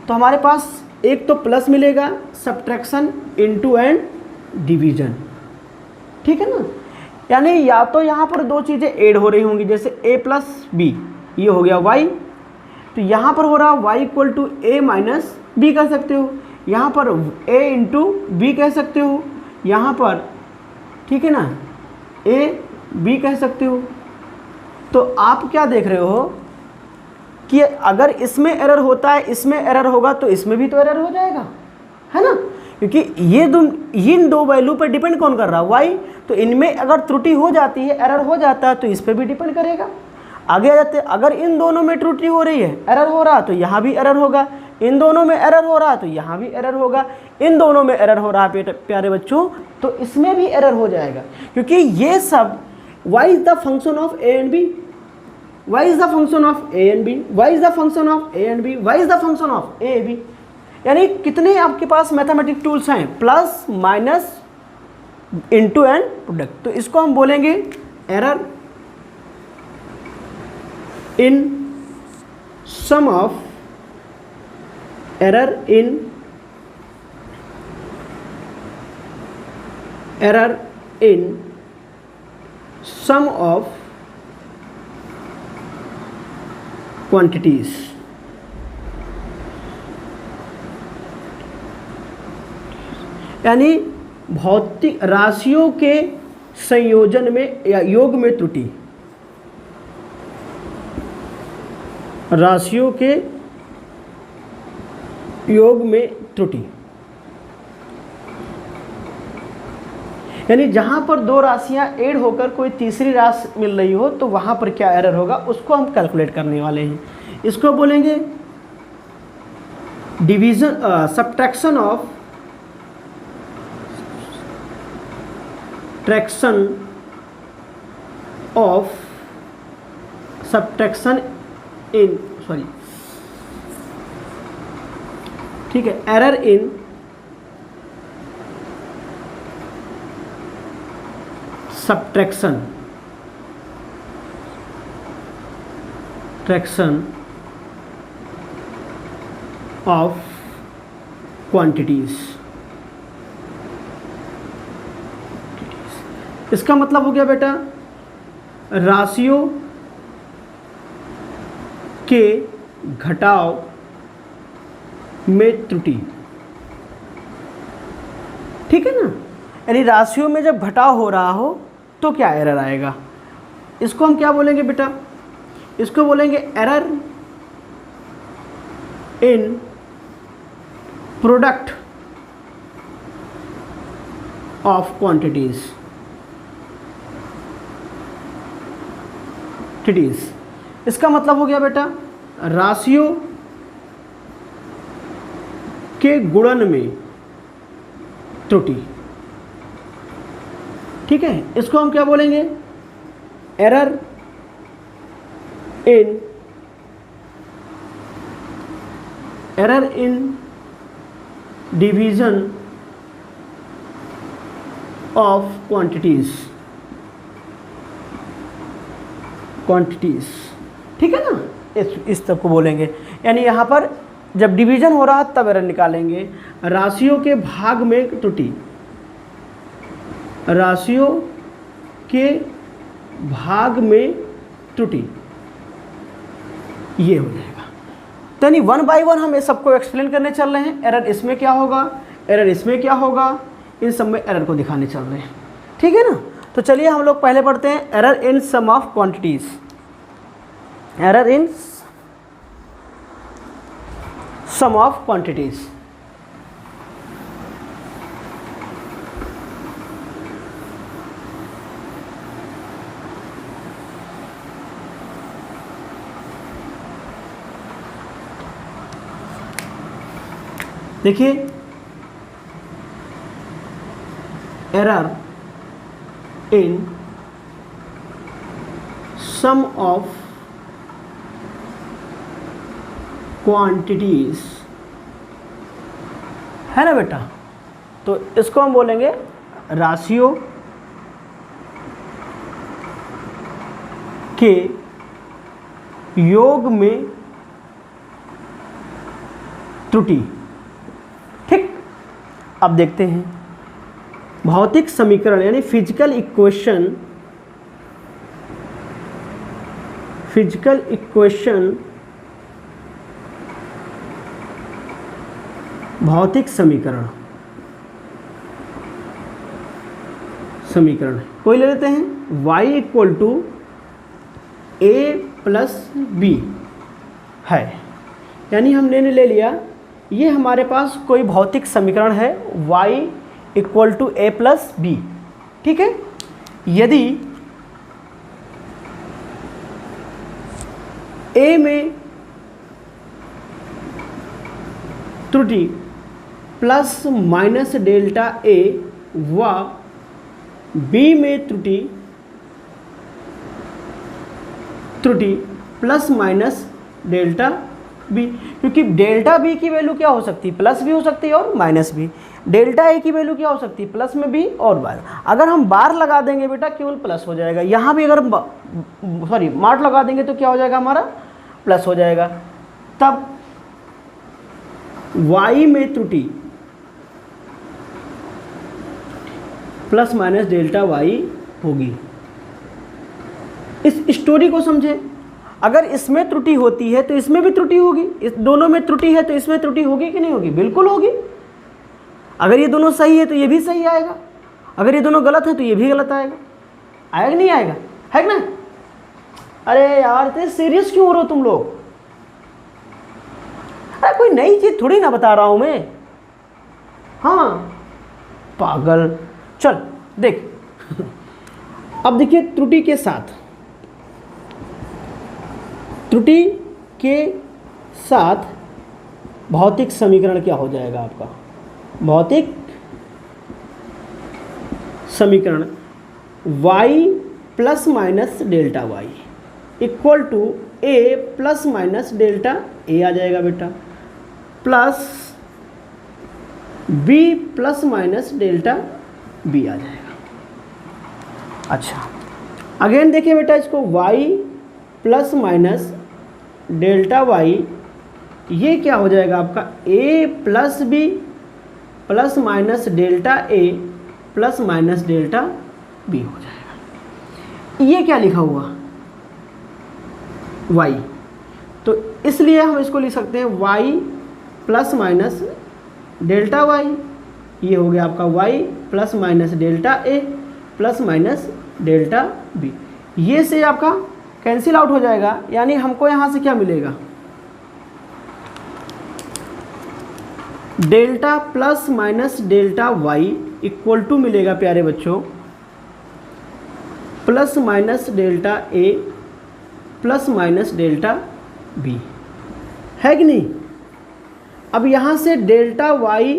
तो हमारे पास एक तो प्लस मिलेगा, सब्ट्रैक्शन इनटू एंड डिवीज़न। ठीक है ना? यानी या तो यहाँ पर दो चीज़ें ऐड हो रही होंगी, जैसे a प्लस बी, ये हो गया y, तो यहाँ पर हो रहा y equal to a minus B कर सकते हो, यहाँ पर a इंटू बी कह सकते हो, यहाँ पर ठीक है ना a b कह सकते हो। तो आप क्या देख रहे हो कि अगर इसमें एरर होता है, इसमें एरर होगा, तो इसमें भी तो एरर हो जाएगा, है ना? क्योंकि इन दो वैल्यू पर डिपेंड कौन कर रहा है? y। तो इनमें अगर त्रुटि हो जाती है, एरर हो जाता है, तो इस पर भी डिपेंड करेगा। आगे आ जाते हैं, अगर इन दोनों में त्रुटि हो रही है, एरर हो रहा, तो यहाँ भी एरर होगा, इन दोनों में एरर हो रहा तो यहाँ भी एरर होगा, इन दोनों में एरर हो रहा प्यारे बच्चों तो इसमें भी एरर हो जाएगा। क्योंकि ये सब y is the function of a and b, y is the function of a and b, y is the function of a and b, y is the function of a b। यानी कितने आपके पास mathematic tools हैं? Plus, minus, into and product. तो इसको हम बोलेंगे error in sum of, error in sum of quantities. यानी भौतिक राशियों के संयोजन में या योग में त्रुटि, राशियों के योग में त्रुटि, यानी जहां पर दो राशियां ऐड होकर कोई तीसरी राशि मिल रही हो तो वहां पर क्या एरर होगा उसको हम कैलकुलेट करने वाले हैं। इसको बोलेंगे डिवीजन, सब्ट्रैक्शन ऑफ, सब्ट्रैक्शन इन, ठीक है, error in subtraction of quantities. इसका मतलब हो गया बेटा राशियों के घटाव में त्रुटि। ठीक है ना, यानी राशियों में जब घटाव हो रहा हो तो क्या एरर आएगा। इसको हम क्या बोलेंगे बेटा, इसको बोलेंगे error in product of quantities. इसका मतलब हो गया बेटा राशियों के गुणन में त्रुटि। ठीक है, इसको हम क्या बोलेंगे, error in division of quantities. ठीक है ना, इस तब को बोलेंगे, यानी यहाँ पर जब डिवीजन हो रहा है तब एरर निकालेंगे। राशियों के भाग में त्रुटि, राशियों के भाग में त्रुटि, ये हो जाएगा। तो यानी 1 बाय 1 हम ये सबको एक्सप्लेन करने चल रहे हैं। एरर इसमें क्या होगा, एरर इसमें क्या होगा, इन सब में एरर को दिखाने चल रहे हैं। ठीक है ना, तो चलिए हम लोग पहले पढ़ते हैं error in sum of quantities. Error in sum of quantities. देखिए error in sum of quantities है ना बेटा, तो इसको हम बोलेंगे राशियों के योग में त्रुटि। ठीक, अब देखते हैं भौतिक समीकरण यानी फिजिकल इक्वेशन, भौतिक समीकरण कोई ले लेते हैं। y equal to a plus B है, यानी हमने ले लिया ये हमारे पास कोई भौतिक समीकरण है y equal to a plus B. ठीक है, यदि a में त्रुटि प्लस माइनस डेल्टा a व b में त्रुटि प्लस माइनस डेल्टा b, क्योंकि डेल्टा b की वैल्यू क्या हो सकती है, प्लस भी हो सकती है और माइनस भी। डेल्टा a की वैल्यू क्या हो सकती है, प्लस में भी और बार। अगर हम बार लगा देंगे बेटा केवल प्लस हो जाएगा, यहाँ भी अगर मार्ट लगा देंगे तो क्या हो जाएगा, हमारा प्लस हो जाएगा। तब y में त्रुटि प्लस माइनस डेल्टा y होगी। इस स्टोरी को समझें, अगर इसमें त्रुटि होती है तो इसमें भी त्रुटि होगी, इस दोनों में त्रुटि है तो इसमें त्रुटि होगी कि नहीं होगी, बिल्कुल होगी। अगर ये दोनों सही है तो ये भी सही आएगा, अगर ये दोनों गलत है तो ये भी गलत आएगा। आएगा कि नहीं आएगा, है कि ना। अरे यार इतने सीरियस क्यों हो रहे हो तुम लोग, अरे कोई नई चीज थोड़ी ना बता रहा हूं मैं। हाँ पागल, चल देख अब देखिए त्रुटि के साथ भौतिक समीकरण क्या हो जाएगा आपका। भौतिक समीकरण y plus minus delta y equal to a plus minus delta a आ जाएगा बेटा, plus b plus minus delta b आ जाएगा। अच्छा, अगेन देखिए बेटा इसको y plus minus delta Y, ये क्या हो जाएगा आपका a plus B plus minus delta a plus minus delta b हो जाएगा। ये क्या लिखा हुआ y, तो इसलिए हम इसको लिख सकते हैं y plus minus delta y, ये हो गया आपका y plus minus delta a plus minus delta b। ये से आपका कैंसिल आउट हो जाएगा, यानी हमको यहाँ से क्या मिलेगा, delta plus minus delta y equal to मिलेगा प्यारे बच्चों plus minus delta a plus minus delta b, है कि नहीं। अब यहाँ से डेल्टा y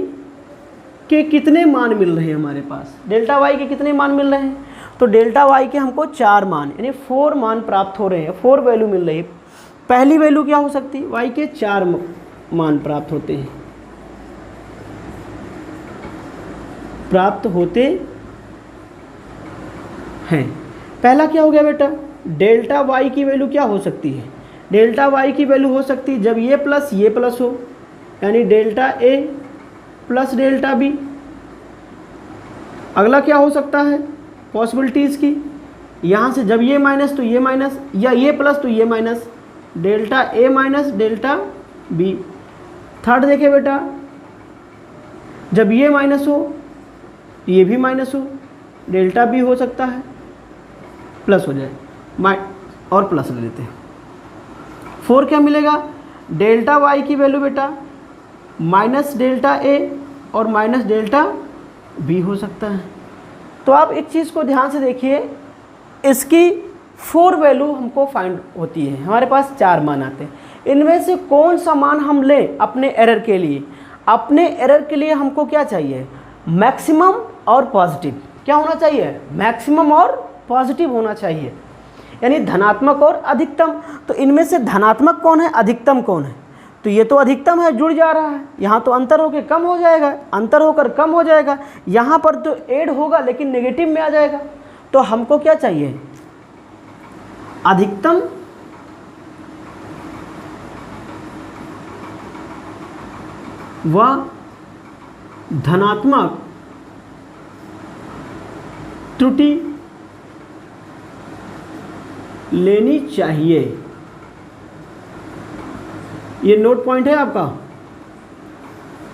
के कितने मान मिल रहे हैं हमारे पास, डेल्टा y के कितने मान मिल रहे हैं, तो डेल्टा y के हमको 4 मान यानी 4 मान प्राप्त हो रहे हैं, 4 वैल्यू मिल रही है। पहली वैल्यू क्या हो सकती है, y के 4 मान प्राप्त होते हैं। पहला क्या हो गया बेटा, डेल्टा y की वैल्यू क्या हो सकती है, डेल्टा y की वैल्यू हो सकती है जब ये प्लस हो, यानी delta a plus delta b। अगला क्या हो सकता है पॉसिबिलिटीज़ की, यहाँ से जब ये माइनस तो ये माइनस, या ये प्लस तो ये minus, delta a minus delta b। Third देखिए बेटा, जब ये माइनस हो ये भी माइनस हो, डेल्टा b हो सकता है प्लस हो जाए, और प्लस ले लेते हैं। 4 क्या मिलेगा, डेल्टा y की वैल्यू बेटा माइनस डेल्टा a और माइनस डेल्टा b हो सकता है। तो आप एक चीज़ को ध्यान से देखिए, इसकी 4 वैल्यू हमको फाइंड होती है, हमारे पास 4 मान आते हैं। इनमें से कौन सा मान हम लें अपने एरर के लिए, अपने एरर के लिए हमको क्या चाहिए, मैक्सिमम और पॉजिटिव। क्या होना चाहिए, मैक्सिमम और पॉजिटिव होना चाहिए, यानी धनात्मक और अधिकतम। तो इनमें से धनात्मक कौन है, अधिकतम कौन है, तो ये तो अधिकतम है, जुड़ जा रहा है, यहाँ तो अंतर होकर कम हो जाएगा, अंतर होकर कम हो जाएगा, यहाँ पर तो ऐड होगा लेकिन नेगेटिव में आ जाएगा। तो हमको क्या चाहिए, अधिकतम व धनात्मक त्रुटि लेनी चाहिए। ये नोट पॉइंट है आपका,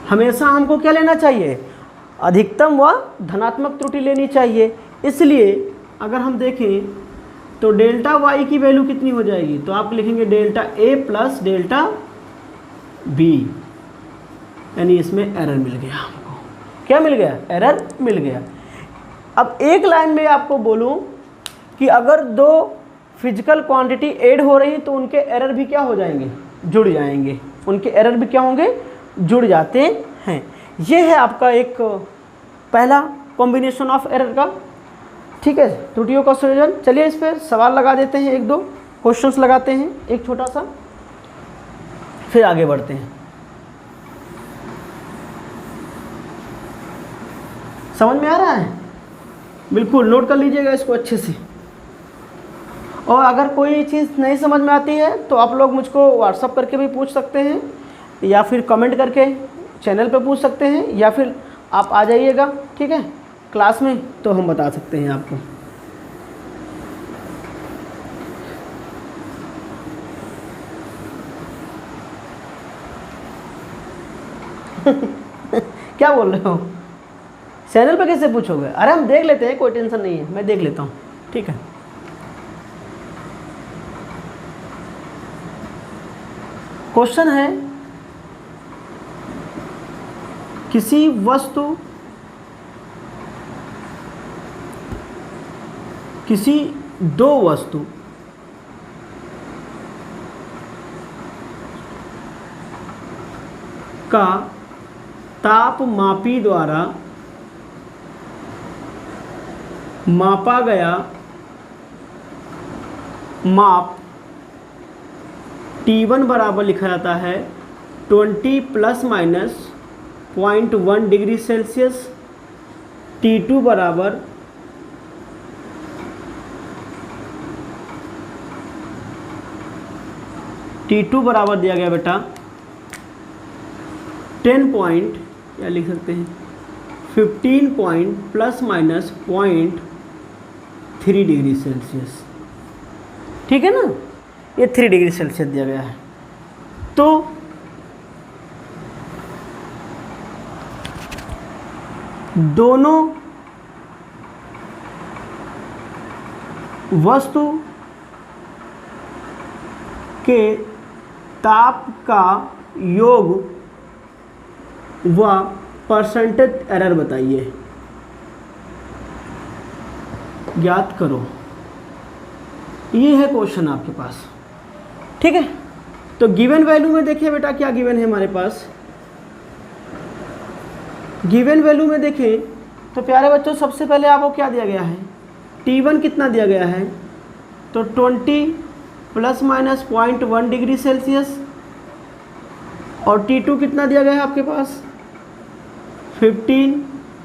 हमेशा हमको क्या लेना चाहिए, अधिकतम व धनात्मक त्रुटि लेनी चाहिए। इसलिए अगर हम देखें तो डेल्टा y की वैल्यू कितनी हो जाएगी, तो आप लिखेंगे delta a plus delta b, यानी इसमें एरर मिल गया हमको। क्या मिल गया, एरर मिल गया। अब एक लाइन में आपको बोलूं कि अगर 2 फिजिकल क्वांटिटी ऐड हो रही तो उनके एरर भी क्या हो जाएंगे, जुड़ जाएंगे, उनके एरर भी क्या होंगे, जुड़ जाते हैं। ये है आपका एक पहला कॉम्बिनेशन ऑफ एरर का, ठीक है, त्रुटियों का संयोजन। चलिए इस पर सवाल लगा देते हैं, 1-2 क्वेश्चंस लगाते हैं, एक छोटा सा, फिर आगे बढ़ते हैं। समझ में आ रहा है, बिल्कुल नोट कर लीजिएगा इसको अच्छे से। और अगर कोई चीज़ नहीं समझ में आती है तो आप लोग मुझको व्हाट्सअप करके भी पूछ सकते हैं, या फिर कमेंट करके चैनल पे पूछ सकते हैं, या फिर आप आ जाइएगा, ठीक है, क्लास में, तो हम बता सकते हैं आपको। क्या बोल रहे हो, चैनल पे कैसे पूछोगे, अरे हम देख लेते हैं, कोई टेंशन नहीं है, मैं देख लेता हूँ, ठीक है। क्वेश्चन है, किसी वस्तु, किसी 2 वस्तु का तापमापी द्वारा मापा गया माप T1 बराबर लिखा जाता है 20 ± 0.1 डिग्री सेल्सियस, T2 बराबर T2 बराबर दिया गया बेटा 10 पॉइंट, या लिख सकते हैं 15 point plus minus 0.3 degree Celsius. ठीक है ना, ये 3 डिग्री सेल्सियस दिया गया है। तो दोनों वस्तु के ताप का योग व परसेंटेज एरर बताइए, ज्ञात करो। ये है क्वेश्चन आपके पास। ठीक है, तो गिवन वैल्यू में देखिए बेटा क्या गिवन है हमारे पास। गिवन वैल्यू में देखें तो प्यारे बच्चों सबसे पहले आपको क्या दिया गया है, T1 कितना दिया गया है, तो 20 प्लस माइनस 0.1 डिग्री सेल्सियस, और T2 कितना दिया गया है आपके पास 15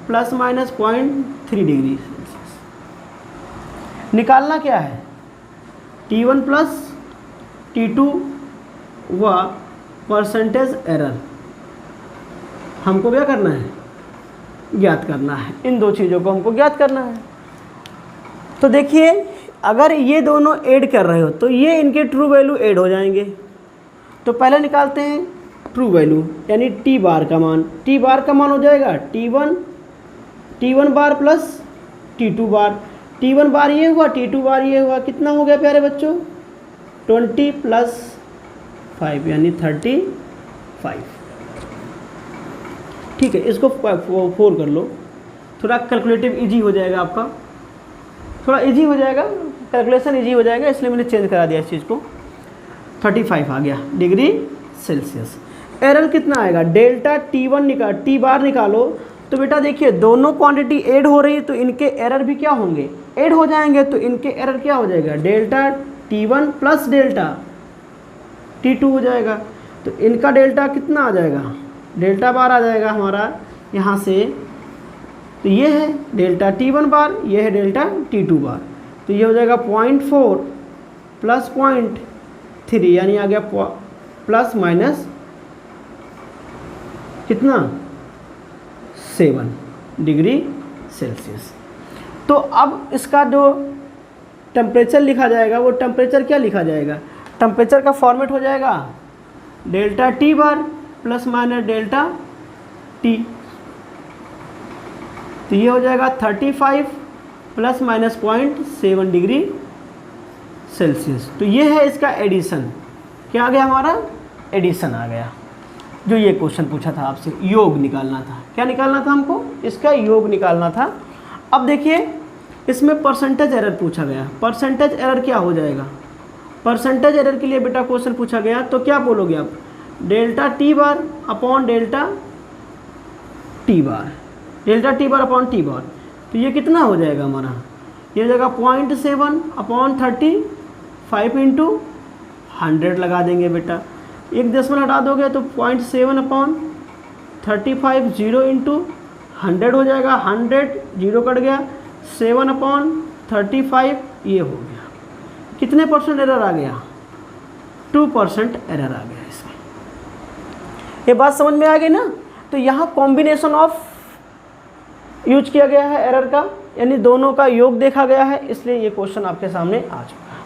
प्लस माइनस 0.3 डिग्री सेल्सियस। निकालना क्या है, T1 प्लस T2 व परसेंटेज एरर हमको क्या करना है, ज्ञात करना है। इन दो चीज़ों को हमको ज्ञात करना है। तो देखिए अगर ये दोनों ऐड कर रहे हो तो ये इनके ट्रू वैल्यू ऐड हो जाएंगे। तो पहले निकालते हैं ट्रू वैल्यू, यानी टी बार का मान। टी बार का मान हो जाएगा T1 बार प्लस T2 बार। T1 बार ये हुआ, T2 बार ये हुआ, कितना हो गया प्यारे बच्चों 20 प्लस 5 यानी 35। ठीक है, इसको 4 कर लो, थोड़ा कैलकुलेटिव इजी हो जाएगा आपका, थोड़ा इजी हो जाएगा, कैलकुलेशन इजी हो जाएगा, इसलिए मैंने चेंज करा दिया इस चीज़ को। 35 आ गया डिग्री सेल्सियस। एरर कितना आएगा, डेल्टा T बार निकालो। तो बेटा देखिए दोनों क्वांटिटी ऐड हो रही है तो इनके एरर भी क्या होंगे, ऐड हो जाएंगे। तो इनके एरर क्या हो जाएगा, delta T1 plus delta T2 हो जाएगा। तो इनका डेल्टा कितना आ जाएगा, डेल्टा बार आ जाएगा हमारा यहाँ से। तो ये है डेल्टा T1 बार, ये है डेल्टा T2 बार। तो ये हो जाएगा 0.4 प्लस 0.3 यानी आ गया प्लस माइनस कितना 7 डिग्री सेल्सियस। तो अब इसका जो टेम्परेचर लिखा जाएगा वो टेम्परेचर क्या लिखा जाएगा, टेम्परेचर का फॉर्मेट हो जाएगा डेल्टा T बार प्लस माइनस डेल्टा T। तो ये हो जाएगा 35 प्लस माइनस 0.7 डिग्री सेल्सियस। तो ये है इसका एडिशन, क्या आ गया हमारा, एडिशन आ गया। जो ये क्वेश्चन पूछा था आपसे, योग निकालना था। क्या निकालना था हमको, इसका योग निकालना था। अब देखिए इसमें परसेंटेज एरर पूछा गया। परसेंटेज एरर क्या हो जाएगा, परसेंटेज एरर के लिए बेटा क्वेश्चन पूछा गया तो क्या बोलोगे आप, delta T bar upon delta T bar, delta T bar upon T bar. तो ये कितना हो जाएगा हमारा, ये हो जाएगा 0.7 अपॉन 35 इंटू 100 लगा देंगे बेटा। एक डेसिमल हटा दोगे तो 0.7 अपॉन 35 0 इंटू 100 हो जाएगा। 100 0 कट गया, 7 अपॉन 35 ये हो गया। कितने परसेंट एरर आ गया, 2% एरर आ गया इसमें। ये बात समझ में आ गई ना। तो यहाँ कॉम्बिनेशन ऑफ यूज किया गया है एरर का, यानी दोनों का योग देखा गया है, इसलिए ये क्वेश्चन आपके सामने आ चुका है।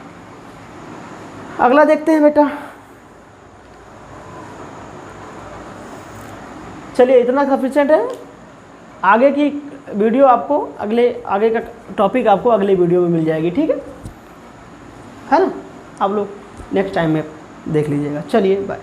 अगला देखते हैं बेटा। चलिए इतना सफिशिएंट है। आगे की वीडियो आपको आगे का टॉपिक आपको अगले वीडियो में मिल जाएगी, ठीक है ना। आप लोग नेक्स्ट टाइम में देख लीजिएगा। चलिए बाय।